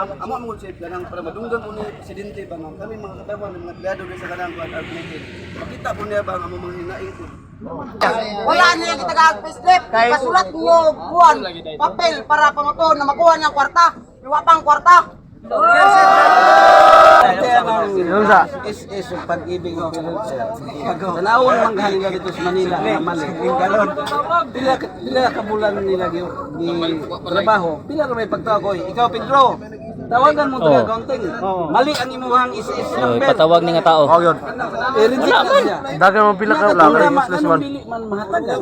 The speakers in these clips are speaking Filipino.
amo ang konsep kanang para madunggan mo ni presidente ba nga kami mga katawan mga gado sa kanang kuan alternative. Makita po niya ba ang amo mga hinaay ito. Wala niya kita ka-payslip. Pasulat niyo buwan, papel para pamaton na makuha niya kwarta. Iwa pang kwarta. Is pag-ibig ng Pilod sir. Tanawon man galing dito sa Manila naman yung galon. Pila ka bulan nila gi trabaho. Pila ka may pagtakoy. Ikaw Pedro. Tawagan mo to accounting. Mali ang imuhang is number. Patawag ni nga tao. Oh, yun. Legit na siya. Dagan mo pila ka laki useless man. Dili man mahatagan.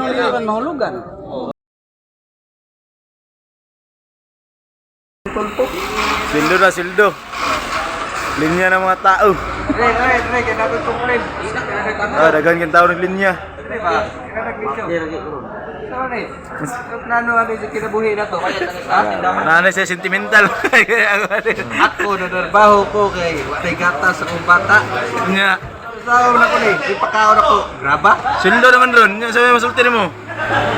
Dili man mahulugan. Sildo na sildo. Linya ng mga tao. Re, kaya tuklin. Dagan kin tao ng linya. Re ba? Sorry. Nano ano yung kinabuhi na to? Nanay siya sentimental. Ako nanarbaho ko kay watay gata sa kong bata. Nya. Sao na ko ni, ipakaon ako. Graba? Sildo naman ron. Nya sabi masulti mo.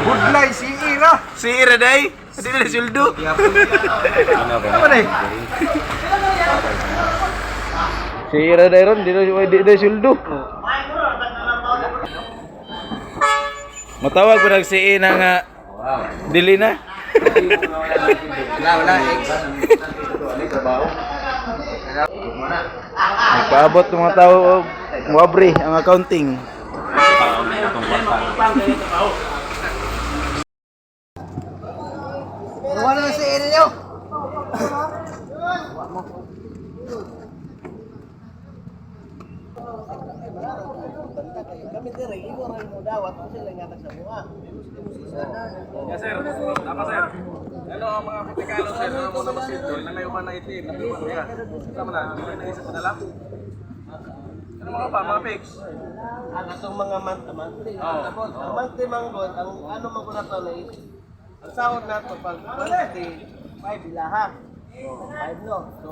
Budlay si Ira. Si Ira day. Hindi na sildo. Ano ni? Si Ira day ron. Di na sildo. Matawag ko nag si Ina nga. Dili na. Wala. Nagpaabot ng mga tao muabri ang accounting. Wala na si Eri niyo. Kami dire iwo ra mo dawat kasi lang yata sa buha. Yes sir, apa sir? Hello mga katikalo sir, ano mo na masito? Na may uman na itim, nabiwan niya. Sama na, may naisip ko na lang. Ano mga pa, mga pics? Ang atong mga monthly. Ang monthly manggod, ang ano man ko na to na is ang sahod nato pag monthly 5 ilaha. 5 no. So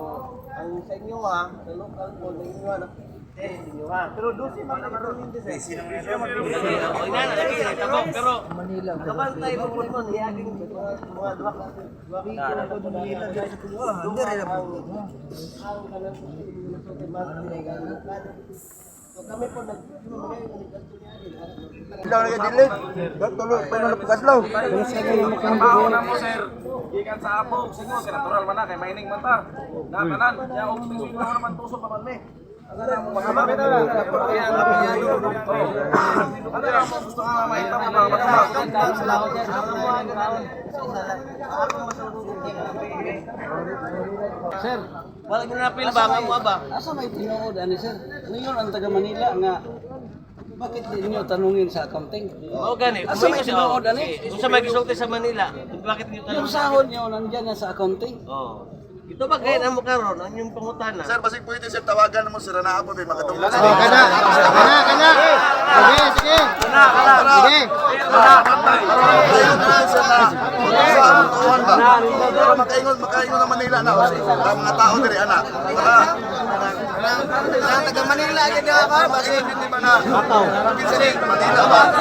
ang sa inyo ha, sa local po sa inyo na 10 inyo ha. Pero 12 man naman ron hindi sir. Sino man lagi tabok pero Manila. Kabantay mo po nun iaging mga duha ka. Duha ka ko Manila sa tuwa. Hindi rin ang kanang so kami po Ilaw na kadili. Tuloy pa na pagkadlaw. Trabaho na mo sir, gikan sa abog, siguro kay natural man na, kay mining man ta. Datanan, ya og tingin na naman tuso pa man me. Ano na mo makamit na lang. Ano na mo gusto nga mahita mo mga matama. Sir, wala mo na pil ba mo ba? Asa may tinuod ani sir? Ngayon ang taga Manila nga bakit niyo tanungin sa accounting? Oo gani, Asa may tinuod ani? kung sa magisulti sa Manila, bakit niyo Yung tanong? sahod niyo nandiyan na sa accounting. Oo. Ito ba kaya na mo karon ang yung pangutana? Sir, basig pwede sir tawagan mo sir na ako may makatulong. Kana. Sige. Sige. Para makaingon ng Manila na kasi ang mga tao diri ana. Para taga Manila gid ako kasi hindi man na. Pinsan ni Manila ba?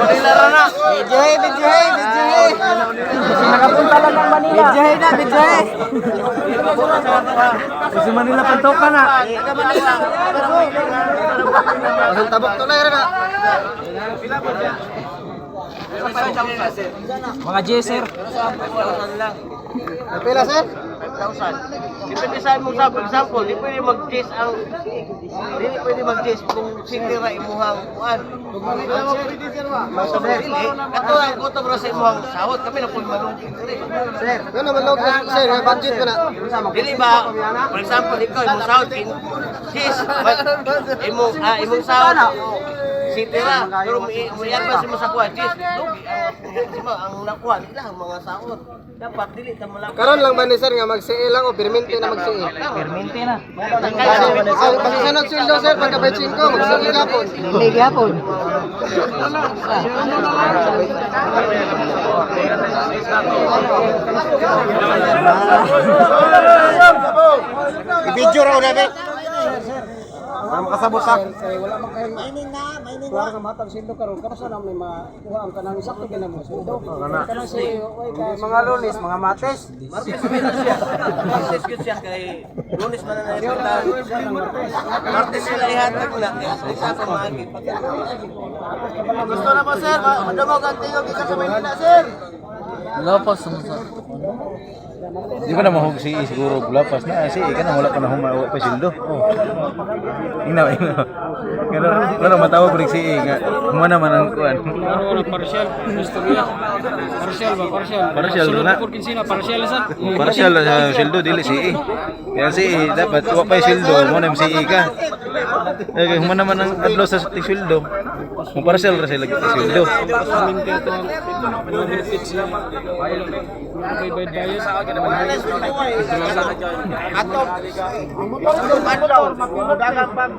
Manila ra na. Bidyohe. Nakapunta lang ng Manila. Bidyohe. Kasi Manila pantok ka na. Taga Manila. Ang tabok to na na. Mga J sir. 5,000 lang. Pila sir? 5,000. Depende sa mo sa example, di pwede mag-chase ang dili pwede mag-chase kung sinira imuhang kuan. Dili. Kato ang kuto bro sa imuhang sahod kami na pud malugi diri. Sir, ano man log sir, budget ko na. Dili ba? For example, ikaw imong sahod kin chase imong sahod sitira pero umiyan pa si mo sa kuan chase lugi ang nakuha nila ang mga sahod. Dapat dili ta malaki. Karon lang ba ni sir nga mag-CE lang o permente na mag-CE? Permente na. Kasi sunod sweldo sir pagka by 5 mag-CE gapon. Hindi gapon. I-video raw na Para makasabot sa. Kay wala man kay Wala nga matag sildo karon kamusta na may makuha ang kanang sakto gina mo sildo. Kanang si oy ka mga lunes, mga mates. Martes yun siya kay Lunes man na ipunta. Martes sila ihatag na. Isa pa maagi. Gusto na mo sir, madamog ang tingog isa sa Maynila sir. Lapas mo sa. Di ba na mahog si siguro lapas na si ka na wala pa na humawa pa sildo. Ina. Ano matawag rin si nga. Humana man ang kuan. Ano na partial? Gusto niya. Partial ba? Partial. Partial na. Kinsina partial sa. Partial sa sildo dili si Kaya si dapat wa pa sildo mo na si ka. Eh humana man ang adlaw sa sildo. Kung partial ra sila sildo. Dagang pag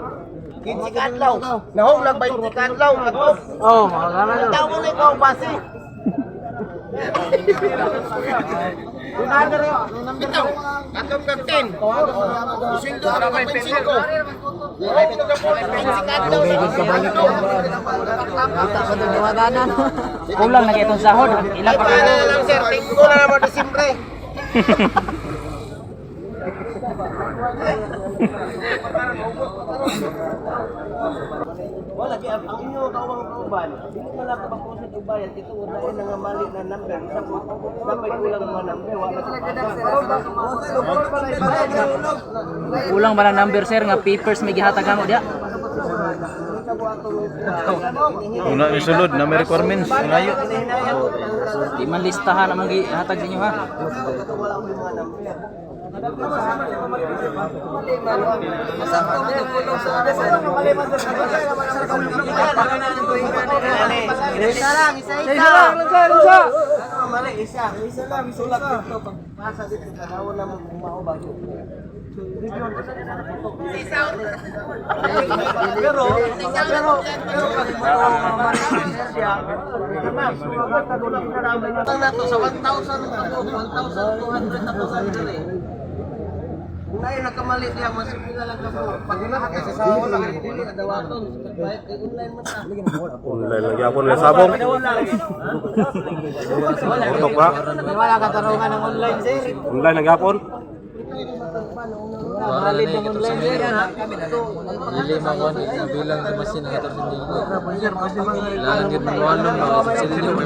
15 kadlaw. Nahong lang 20 kadlaw ato. Oh, magana yun. Tawo ni ko basi. Bitaw, atong kapten. Sindo ako may 25. Kulang na kitong sahod. Ilang pa Ano na lang sir, tingko na naman Disyembre. Wala kaya ang inyo kawang kauban. Dili man lang kabakusan og bayan ito una ay nangamali na number. Dapat kulang mga number wala Kulang ba ng number sir nga papers may gihatag mo dia? Una isulod na may requirements ngayo. Di man listahan ang mga gihatag sa inyo ha. Isa lang. mali isa lang isulat dito pagpasa dito sa daw na maubag. Pero ang nato sa 1,200 na percent Unay nakamali diya mas pila lang kamo. Pag lahat sa sawo lang dili na dawaton. Bayad kay online man ta. Online lagi ako nila sabong. Utok ba? Wala ka tarungan ng online sir. Online lagi ako. Mahalin ng online sir. Dili mawon bilang sa masin ang atas hindi ko. Ilang gid mo ano mga silyo mo.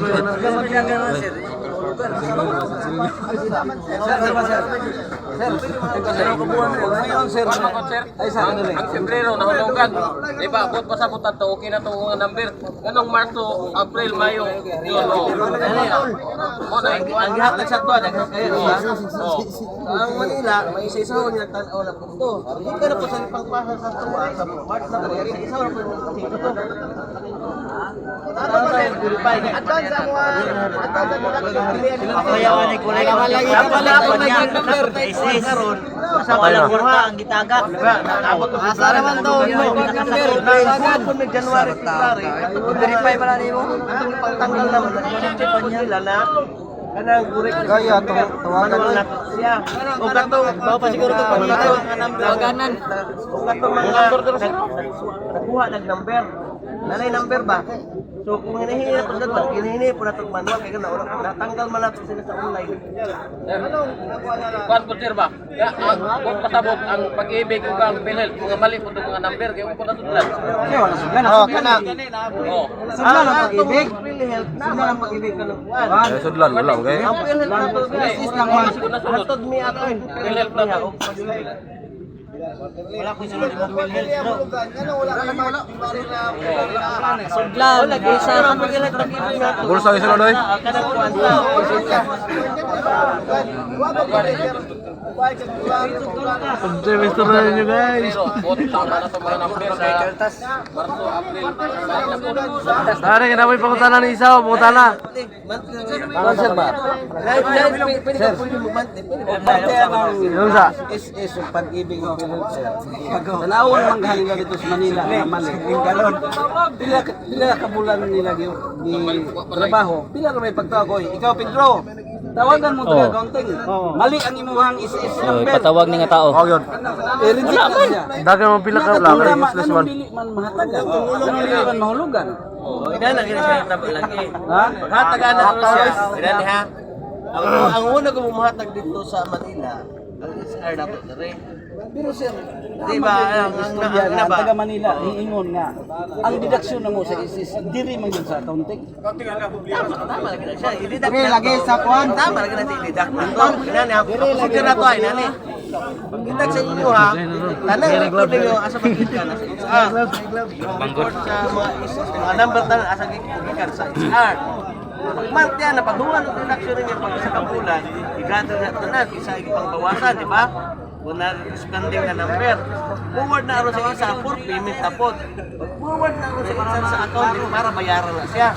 Ang Pebrero nahulugan. Di ba? Abot pa sa butan to, okay na to ang number. Ganong Marso, April, Mayo, yun o. Ang gihatag sa tuwa daghang kayo ha. Ang Manila may isa-isaw niya tan-aw na punto. Hindi ka na po sa pagpasa sa tuwa sa March na po isa-isaw na po dito. Ano ba yung gulpay? Advance ang Payawan ni kulay ka malagi. Wala ako naging number. Isa karon. Sa walang kurha ang gitagak. Asa naman to yung number. Nagagad po ng January, February. Verify pala nimo. Ang pagtanggal naman, nag-check pa nila na kanang gurek Kaya tawagan na siya. O katong Bawa pa siguro to pagkito. Tawaгаnan. o katong mga nagkuha nag-number. Nanay number ba? So kung hinihingi na ito dito, hinihingi po na ito manual kaya natanggal man natin sila sa online. Kuan po sir ba? Ya, kung patabok ang pag-ibig ug ang PhilHealth, mga mali po itong mga number, kaya ko na tudlan. Oh, kana. Oo. Sudlan ang pag-ibig. PhilHealth na ang pag-ibig ka ng kuwan. Sudlan wala okay. Ang PhilHealth na ito, Is lang man. hatod mi ato. PhilHealth na to. Wala ko sunod mo PhilHealth bro. Sudlan. Wala kay sa ang PhilHealth pag-ibig na. Bulsa kay sila doy. Kanang kuwan sa. Semester na niyo guys. Pero, bot tama na itong mga number sa Marso, April, Mayo. Tara ka na may pangutana ni isa, pangutana. Sir ba? Pwede ka pwede mo monthly. Yung sa Is yung pag-ibig ng PhilHealth sir. Tanawon man galing nga dito sa Manila, mali. Galon. Pila ka bulan nila gi trabaho. Pila ka may pagtawa ko. Ikaw Pedro. Tawagan mo taga accounting. Mali ang imuhang is So, number. ipatawag ni nga tao. I-reject na siya. Dagan mo pila ka Wala man, anong dili man mahatagan. Anong dili man mahulugan. Ina na gina siya tabo lagi. Ha? Hatagan na ko siya. Ina ni ha. Ang una ko bumahatag dito sa Manila, ang SR dapat dere. Pero sir, Di ba, ang istorya ano nga, ba? taga Manila, hiingon nga, ang deduction na mo sa ISIS, diri man yun sa accounting. Tama lagi na siya. Ididak na lagi sa kwan. Tama lagi na siya ididak na to. Ina ni ha. Sige na to ay nani. Ididak sa inyo ha. Tanang record niyo asa magikan sa SR. Bangkot sa mga number tanan asa gikan sa SR. Month yan, napagduhan ng deduction niya pag sa kabulan, i-gather na tanan, isa ipang bawasan, di ba? Kung na-spending na number. Forward na aro sa isa, for payment na po. Forward na aro sa isa sa accounting para bayaran na siya.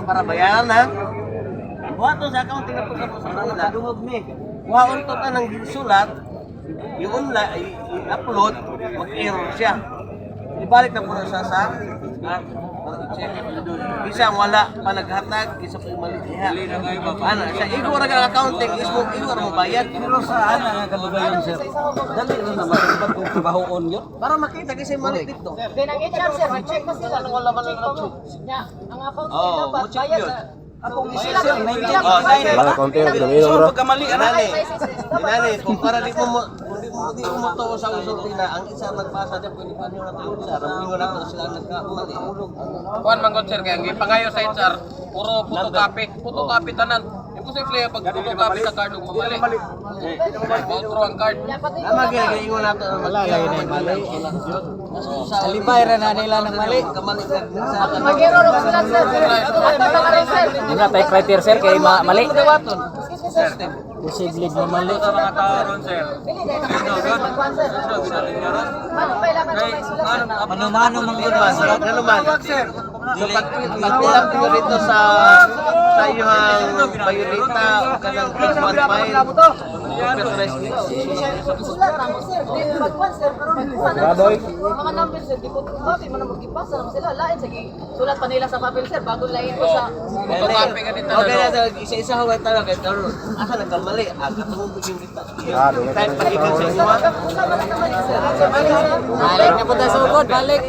Para bayaran na, buhat to sa accounting na po sa Manila. Dungog ni. Buhaon to tanang sulat, i-online, i-upload, mag-error siya. Ibalik na po na siya sa check isang wala pa naghatag isa pa mali diha ano siya igor ang accounting is mo igor mo bayad Pero sa ana nga kalugayon sir, dali rin naman pag kung trabahoon yun. para makita kasi mali dito Then ang HR sir, check mo sila nung wala man ang niya. Ang account oh nila ba mo check bayad yun sa Akong isip sir, 1989. Wala konti ang So pagkamali ana Inani, inani, kung para di mo di mo to sa usulti na ang isa nagbasa diyan pwede pa niyo na to sa ramingo na to sila nagkamali Kuan man gud sir kay ang ipangayo sa HR puro photocopy tanan. Imposible pag photocopy sa card ug mamali. Puro ang card. ama ginagalingon nato malalay na mali alibay ra na nila ng mali kamali sa Magero ro sila sir. Ato na rin sir. Di na tayo criteria sir kay mali. system Posible na mali. Sa mga tao ron sir. Dili na magkuan sir. Ano pa ilan man may sulat sir. Mano-mano man. Sir. Pag-ilang ko dito sa iyong bayolita o kanang one file. Sulat na mo sir. Dili magkuan sir pero mga number sir, di ko copy man mo gipasa na sila lain sa sulat pa nila sa papel sir bago lain ko sa Photocopy ka dito. Okay na isa-isa huwag talaga kay Taro. Asa nagkamali? Katungod bigyan kita. Time pagikan sa inyo. balik na punta sa ugod, balik.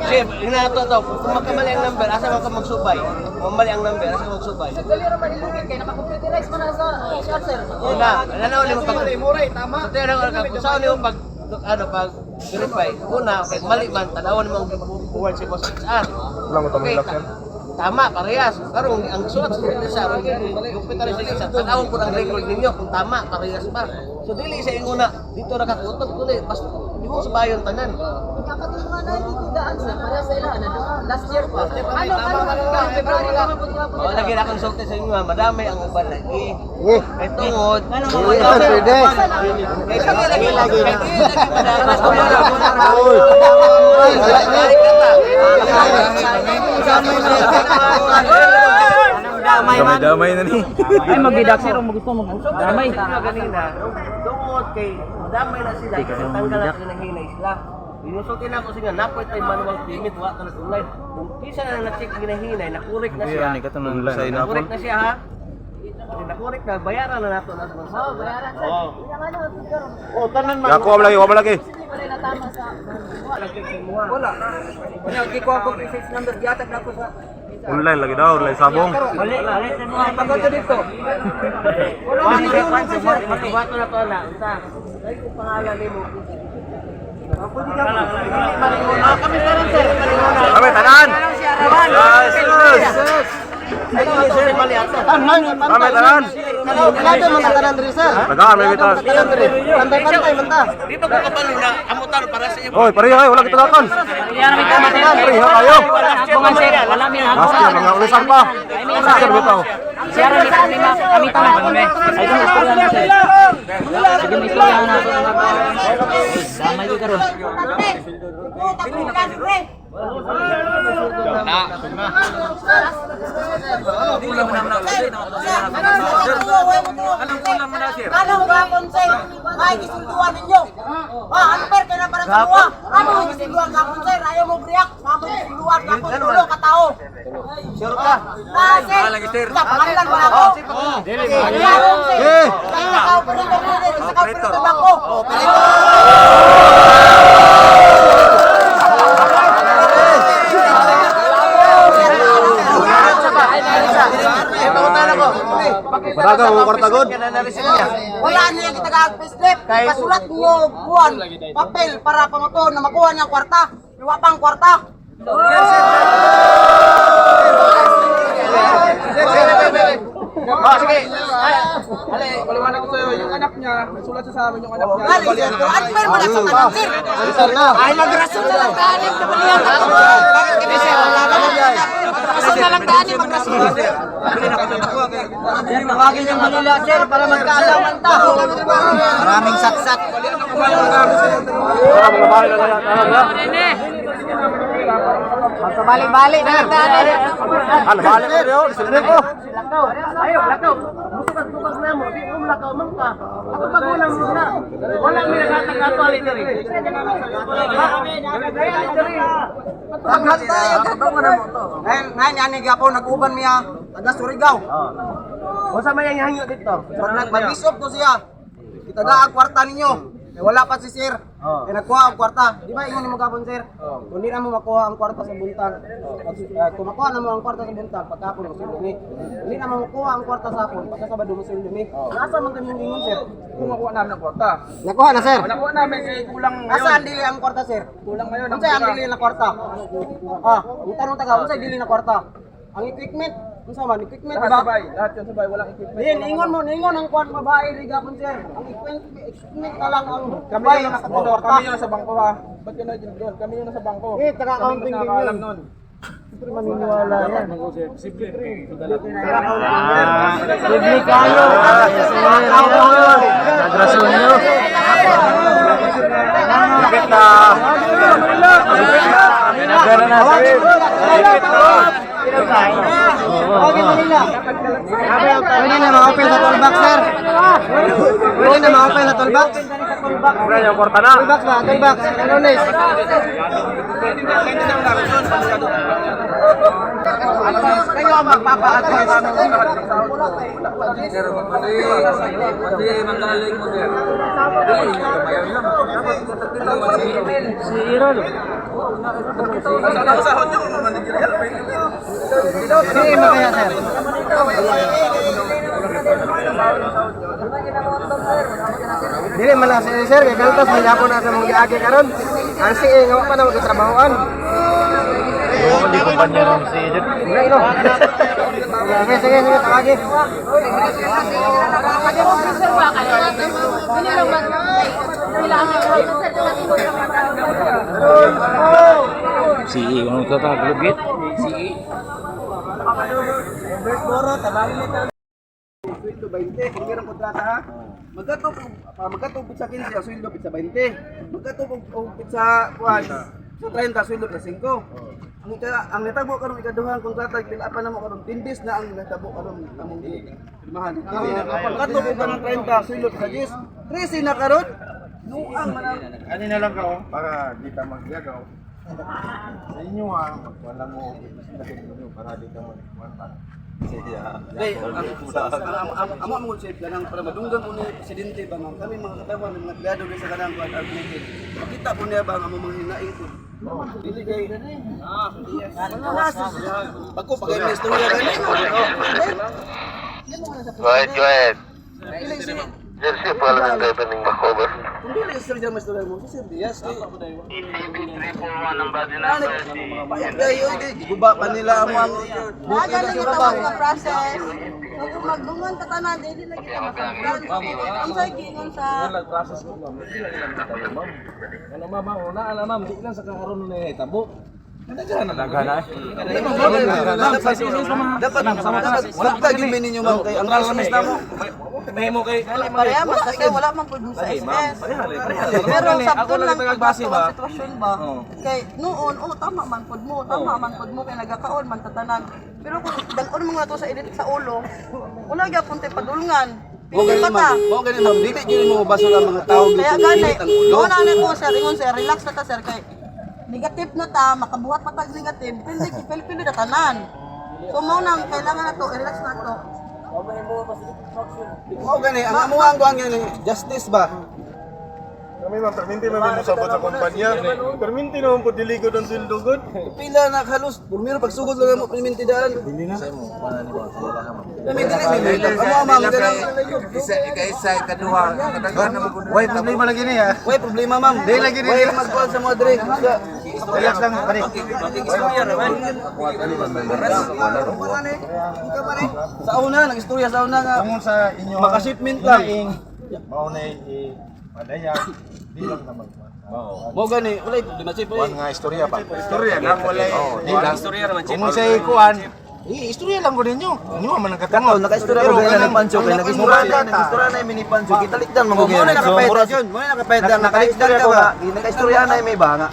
Chef, hinato to. Kung magkamali ang number, asa man ka magsubay? Kung mali ang number, asa magsubay? Dali ra man ilugin kay naka-computerize man na sa HR sir. Wala, nanaw ni mo pag tama. So tayo na kung saan niyo pag pag verify. Una, kay mali man tanawon mo ang forward si boss HR. Okay, tama parehas. Karon ang sulat sa computer sa tanawon po ang record ninyo kung tama parehas pa. So dili sa inguna dito ra ka kutob kundi basta di mo subayon tanan. Nakatulungan na dito daan sir. Para sa ila na last year pa. Ano February ka man pud O lagi na konsulte sa inyo, madami ang uban lagi. Kay tungod. Kay sige lagi lagi. Kay sige lagi madami. Damay na ni. Ay magdidak sir, mo gusto mo damay. Kanina, tungod kay madamay na sila kasi tanggal na sila ng hinay sila. Inusulti na ako siya, napoy tayo manual payment, wala ka nag-online. Kung kisa na na-check ginahinay, nakurek na siya. Nakurek na siya ha. Nakurek na, bayaran na nato na sa bansa. Oh, bayaran sir. Yung ano, figure. Oh, tanan man. Ako wala lagi. Wala na tama sa Wala. Wala di ko ako precise number giatag na ko sa Online lagi daw, online sabong. pagod dito. Wala man ni kwan sa matubato na to na. Unsa? Dai ko pangalan nimo. Kami sa rin sir. Kami tanan. Sir, mali ato. Kami tanan. Kalado mga tanan diri sir. Tagaan may bitaw. Pantay manta. Dito ko kabalo na amutan para sa iyo. Oy, pare wala kita lakan. Yan mi kama sir. Pare kayo. Bungan sir, wala mi na. Basta mga ulisan pa. Sir bitaw. Sir mi kami tanan. Ay dun istorya na sir. Sige mi istorya na. Damay ko karon. Tanong eh. Oh, tapulan, pre. Anong kulang mo na, sir? Ano gapon sir? Ay gisulduan ninyo. Ano per kaya para sa luwa? Ano gisulduan gapon sir? Ayaw mo briak. Amo gisulduan gapon tulo ka tao. Sure ka? Sir. Pangalan mo ako. Dili. Eh. Ikaw pa rin sa bangko. Baraga mo kwartagod. Wala niya kita ka-payslip. Pasulat niyo buwan papel para pamato na makuha niyang kwarta. Iwa pang kwarta. Sige. Paliwanag ko sa'yo, yung anak niya, sulat sa amin yung anak niya. Unfair mo na sa kanan, sir. Ay, magrason na lang tanim na baliyan. Bakit kini, sir? Magrason na lang tanim, magrason na sir. Mawagin yung Manila, sir, para magkaalaman ta. Maraming saksat. Balik-balik na lang tanim. Balik ko rin, sila ko. Ayaw, lakaw. Bukas na mo, di lakaw man ka. Ako magulang mo na. Wala may nakakagato dito rin. Agad tayo, gato mo na mo to. Ngayon, yan ni Gapo, nag-uban niya, taga Surigao. O sa mayang hangyo dito. Pag nag-bisop to siya, kita na ang kwarta ninyo. Wala pa si sir. Kaya nakuha ang kwarta. Di ba ingon ni mo Gapon, sir? Kung di na mo makuha ang kwarta sa buntag, kung makuha na mo ang kwarta sa buntag, pagkapon mo sildumi. Hindi na mo makuha ang kwarta sa hapon, pagkasabado mo sildumi. Nasa man kami ingon, sir? Kung makuha namin ang kwarta. Nakuha na, sir. Nakuha namin, kulang ngayon. Asa ang dili ang kwarta, sir? Kulang ngayon. Ano ang dili na kwarta? Ang tanong taga, ano dili na kwarta? Ang equipment, ano man, equipment, Lahat diba? sabay, lahat yun sabay, walang equipment. Yan, ingon ang kwarta babae, Gapon, sir. Ang equipment na lang ang Kami babae yung na nasa kwarta. kami yung nasa bangko ha. Ba't yun na dyan doon? Kami yung nasa bangko. Taga-accounting din Nakakaalam yun. nun. Siyempre maniniwala yan. Posible. Bibli kayo. Nagrason nyo. Bakit na? Pinagara na sir. Pwede na ma-open sa toolbox, sir. Pwede na ma-open sa toolbox. Pre, yung kwarta na. Toolbox ba? Toolbox. Ano, Nis? Kayo ang magpapa-advise sa mga Sige, makaya, sir. Dili man lang sir, kay kantos may ako na sa mong giagi karon. Ang sige nga pa na magtrabahoan. Hindi ko panyero si Edith. Sige, sige, tawagi. Si ano ka taglugit? Boro, tabangin nito. Sweldo 20, kung meron kontrata ha. Magkatong pizza 15, ang sweldo pizza 20. Magkatong pizza 1, sa 30, sweldo pizza 5. Ang natabo karon ikaduhang kontrata pila pa namo karon 10 days na ang natabo karon among limahan. Magkatong ka ng 30, sweldo pizza 10. 13 na karon. Nuang man. Ano na lang ka para di ta magyagaw. Sa inyo ha, wala mo para di ka magkuhan. Hey, amo mo chef kanang para madunggan ko ni presidente ba nga kami mga katawan ng mga gado sa kanang kuan argument. Makita po niya ba ang amo mga hinaing ko. Dili kay yes. Pagko pagay na istorya gani. Go ahead. Jersey pala ng driver ng Bacover. Kung dili istorya mas istorya mo si Sir Diaz kay ECB341 ang body number si Payag kayo guba pa nila ang mga Galing ito ang process. Kung magdungan ka tanan, dili lagi ka masagdan. Ang sa gingon sa process ko ma'am. Ano ma'am, una ala ma'am, di lang sa karon na hitabo. Dapat wala gid ninyo ma'am kay ang ramis na mo. Mahimo kay Pareha kasi wala man pud sa SMS. Pero sabton lang pagbase ba sitwasyon ba? Kay noon tama man pud mo kay nagakaon man tatanan. Pero kung dalon mo nga to sa edit sa ulo, wala gyapon tay padulngan. Pili pa ta. Mo gani ma'am, dili gyud mo basol ang mga tao Kaya dito gani, ang ulo. mo na ko sir, ingon sir, relax na ta sir kay negative na ta, makabuhat pa tag negative, pili na tanan. So mo nang kailangan na to, relax na to. Mo gani ang amuang kuan gani justice ba? Kami ma'am, perminti naman mo sabot sa kumpanya. Perminti naman po diligod ang sweldo god. Pila na halos pumiro pagsugod lang mo perminti daan. Dili na. Perminti amo ma'am gani. Isa kaduha, katagan na mo. Why problema lagi ni ha? Way problema ma'am. Dili lagi ni magkuan sa mga dre. Relax lang kani. Sa una nag-istorya sa una nga Tungod sa inyo makashipment lang. mao na padaya di lang naman. Mo gani ulay problema chip. Kuan nga istorya ba? Istorya lang wala. Di lang istorya naman chip. Kung sa kuan, istorya lang ko ninyo. Inyo man ang katangaw. Naka-istorya ko gani ni Pancho kay nag-istorya na mini Pancho kitalikdan mo gani. Mo nakapayta yun. Mo nakapayta naka-istorya ka ba? Naka-istorya na may ba nga.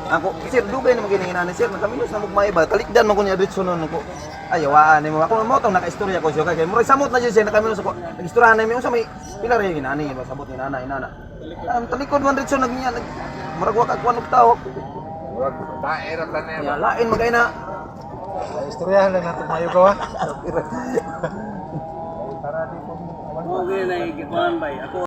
Ako sir dugay na magina ni sir nakaminos na magmay ba talikdan mo kunya dito sunon ko. Ayawaan ni mo ako mo tong naka-istorya ko siya kay murag samot na siya nakaminos ako. Nag-istorya na mi unsa may pila rin ginani ba sabot ni inana. Ang talikod man dito nagniya murag wa ka kuan og tao. Daera tanem. Ya lain magay na. Istoryahan lang nato mayo ko ha. Mo gani na ikuan bay. Ako